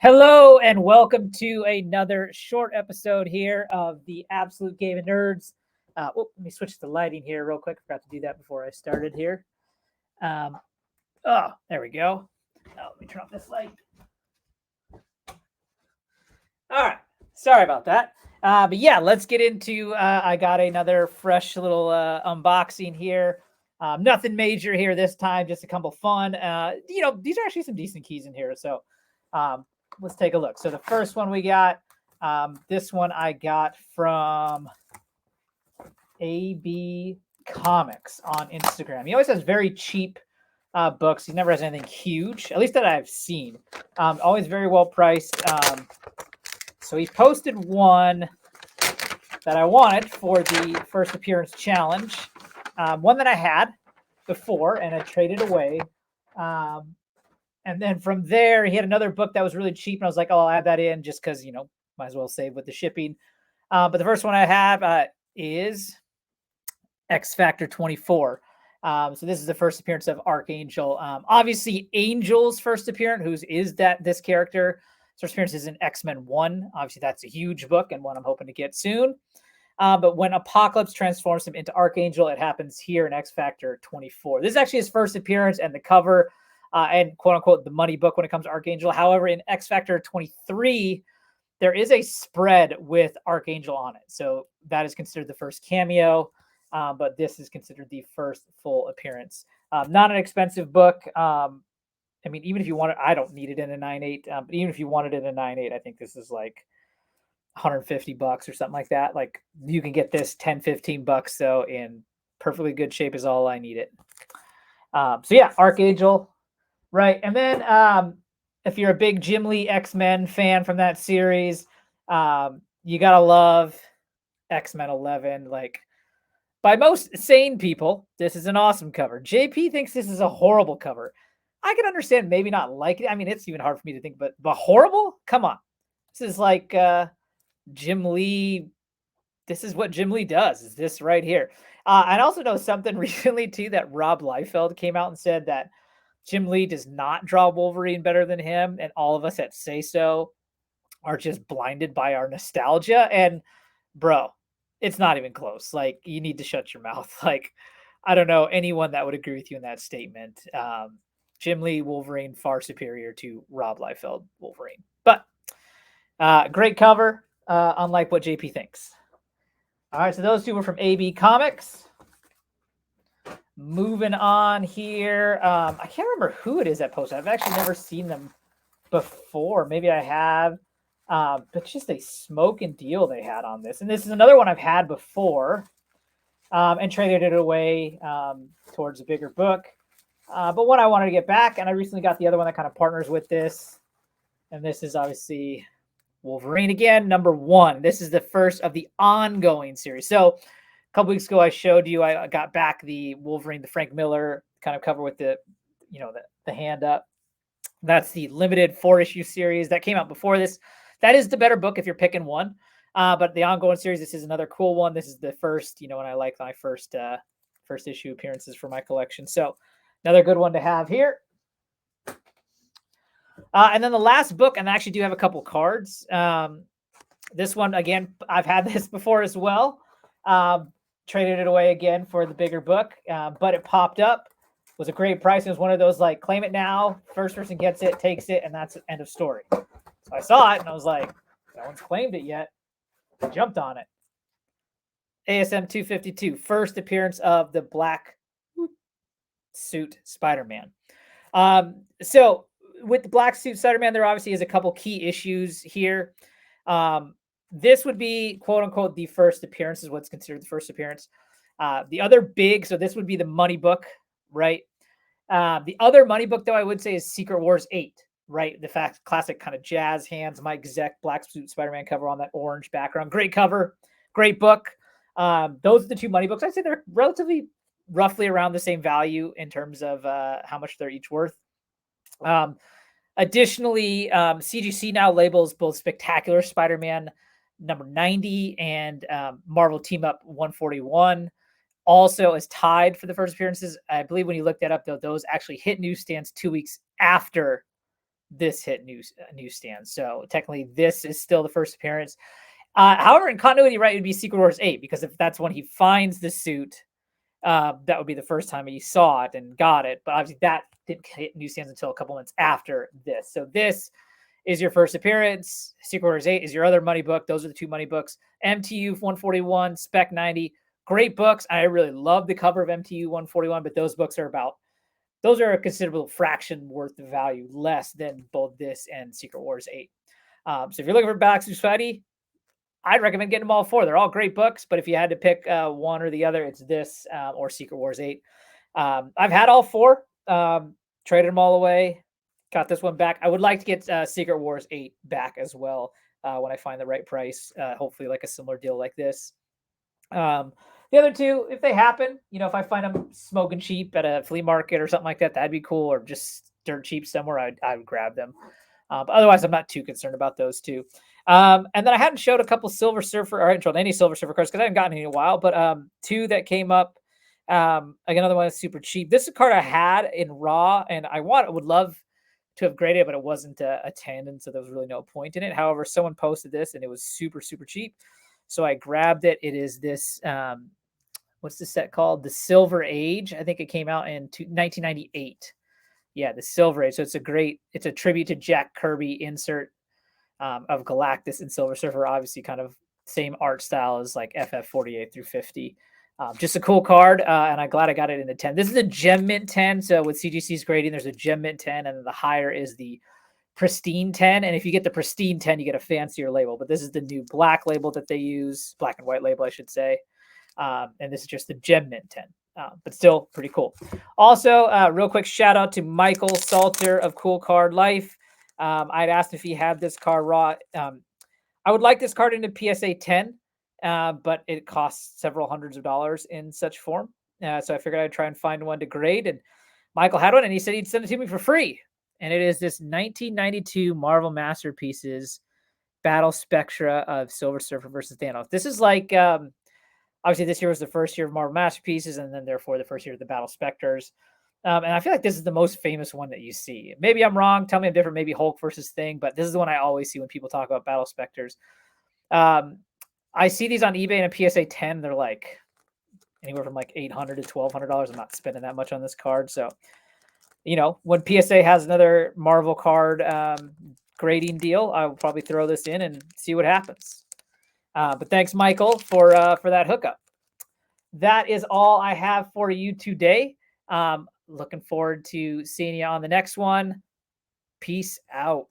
Hello and welcome to another short episode here of the Absolute Game of Nerds. Let me switch the lighting here real quick. Forgot to do that before I started here. Um, there we go. Let me turn off this light. All right. Sorry about that. But yeah, let's get into. I got another fresh little unboxing here. Nothing major here this time, just a couple fun. These are actually some decent keys in here. So let's take a look. So the first one we got, this one I got from AB Comics on Instagram. He always has very cheap books. He never has anything huge, at least that I've seen. Always very well priced. So he posted one that I wanted for the first appearance challenge. One that I had before and I traded away. And then from there, he had another book that was really cheap. And I was like, oh, I'll add that in just because, might as well save with the shipping. But the first one I have is X Factor 24. So this is the first appearance of Archangel. Obviously, Angel's first appearance, this character. First appearance is in X-Men 1. Obviously, that's a huge book and one I'm hoping to get soon. But when Apocalypse transforms him into Archangel, it happens here in X Factor 24. This is actually his first appearance and the cover and quote-unquote the money book when it comes to Archangel. However, in X Factor 23, there is a spread with Archangel on it. So that is considered the first cameo, but this is considered the first full appearance. Not an expensive book. Even if you want it, I don't need it in a 9.8, but even if you wanted it in a 9.8, I think this is like $150 or something like that. Like you can get this $10-15 though in perfectly good shape is all I need it. So yeah, Archangel, right? And then if you're a big Jim Lee X-Men fan from that series, you gotta love X-Men 11. Like by most sane people, this is an awesome cover. JP thinks this is a horrible cover. I can understand maybe not like it. I mean, it's even hard for me to think, but horrible? Come on. This is like Jim Lee. This is what Jim Lee does, is this right here. I also know something recently, too, that Rob Liefeld came out and said that Jim Lee does not draw Wolverine better than him, and all of us at Say So are just blinded by our nostalgia. And, bro, it's not even close. Like, you need to shut your mouth. Like, I don't know anyone that would agree with you in that statement. Jim Lee Wolverine far superior to Rob Liefeld Wolverine. But great cover, unlike what JP thinks. All right, so those two were from AB Comics. Moving on here. I can't remember who it is that posted. I've actually never seen them before. Maybe I have. But just a smoking deal they had on this. And this is another one I've had before and traded it away towards a bigger book. But one I wanted to get back, and I recently got the other one that kind of partners with this. And this is obviously Wolverine again, #1. This is the first of the ongoing series. So a couple weeks ago, I showed you, I got back the Wolverine, the Frank Miller kind of cover with the hand up. That's the limited 4-issue series that came out before this. That is the better book if you're picking one. But the ongoing series, this is another cool one. This is the first, and I like my first issue appearances for my collection. So another good one to have here. And then the last book, and I actually do have a couple cards. This one, again, I've had this before as well. Traded it away again for the bigger book, but it popped up. Was a great price. It was one of those like claim it now, first person gets it, takes it, and that's the end of story. So I saw it and I was like, no one's claimed it yet. I jumped on it. ASM 252, first appearance of the black suit Spider-Man. So with the black suit Spider-Man, there obviously is a couple key issues here. This would be quote unquote the first appearance, is what's considered the first appearance. The other big, so this would be the money book, right? The other money book, though, I would say is Secret Wars 8, right? The classic kind of jazz hands, Mike Zeck, black suit Spider-Man cover on that orange background. Great cover, great book. Those are the two money books. I'd say they're relatively roughly around the same value in terms of how much they're each worth. Additionally, CGC now labels both Spectacular Spider-Man #90 and Marvel Team Up 141 also is tied for the first appearances. I believe when you look that up, though, those actually hit newsstands 2 weeks after this hit newsstands. So technically, this is still the first appearance. However, in continuity, right, it would be Secret Wars 8, because if that's when he finds the suit, that would be the first time he saw it and got it. But obviously, that didn't hit newsstands until a couple months after this. So this is your first appearance. Secret Wars 8 is your other money book. Those are the two money books. MTU 141, Spec 90, great books. I really love the cover of MTU 141, but those books are a considerable fraction worth of value, less than both this and Secret Wars 8. So if you're looking for Back to Spidey, I'd recommend getting them all four. They're all great books, but if you had to pick one or the other, it's this or Secret Wars 8. I've had all four, traded them all away, got this one back. I would like to get Secret Wars 8 back as well when I find the right price, hopefully like a similar deal like this. The other two, if they happen, if I find them smoking cheap at a flea market or something like that, that'd be cool, or just dirt cheap somewhere, I would grab them. But otherwise, I'm not too concerned about those two. And then I hadn't showed a couple Silver Surfer, or I hadn't shown any Silver Surfer cards because I haven't gotten any in a while, but two that came up. Like another one is super cheap. This is a card I had in Raw, and would love to have graded it, but it wasn't a 10, and so there was really no point in it. However, someone posted this, and it was super, super cheap. So I grabbed it. It is this, what's the set called? The Silver Age. I think it came out in 1998. Yeah, the Silver Age. So it's a tribute to Jack Kirby insert of Galactus and Silver Surfer. Obviously, kind of same art style as like FF 48 through 50. Just a cool card, and I'm glad I got it in the 10. This is a Gem Mint 10. So with CGC's grading, there's a Gem Mint 10, and the higher is the Pristine 10. And if you get the Pristine 10, you get a fancier label. But this is the new black label that they use, black and white label, I should say. And this is just the Gem Mint 10. But still pretty cool. Also, real quick shout out to Michael Salter of Cool Card Life. I'd asked if he had this card raw. I would like this card in a PSA 10, but it costs several hundreds of dollars in such form. So I figured I'd try and find one to grade. And Michael had one, and he said he'd send it to me for free. And it is this 1992 Marvel Masterpieces Battle Spectra of Silver Surfer versus Thanos. This is like, obviously this year was the first year of Marvel Masterpieces, and then therefore the first year of the Battle Specters. And I feel like this is the most famous one that you see. Maybe I'm wrong. Tell me I'm different. Maybe Hulk versus Thing, but this is the one I always see when people talk about Battle Specters. I see these on eBay in a PSA 10. They're like anywhere from like $800 to $1,200. I'm not spending that much on this card. So, when PSA has another Marvel card grading deal, I will probably throw this in and see what happens. But thanks, Michael, for that hookup. That is all I have for you today. Looking forward to seeing you on the next one. Peace out.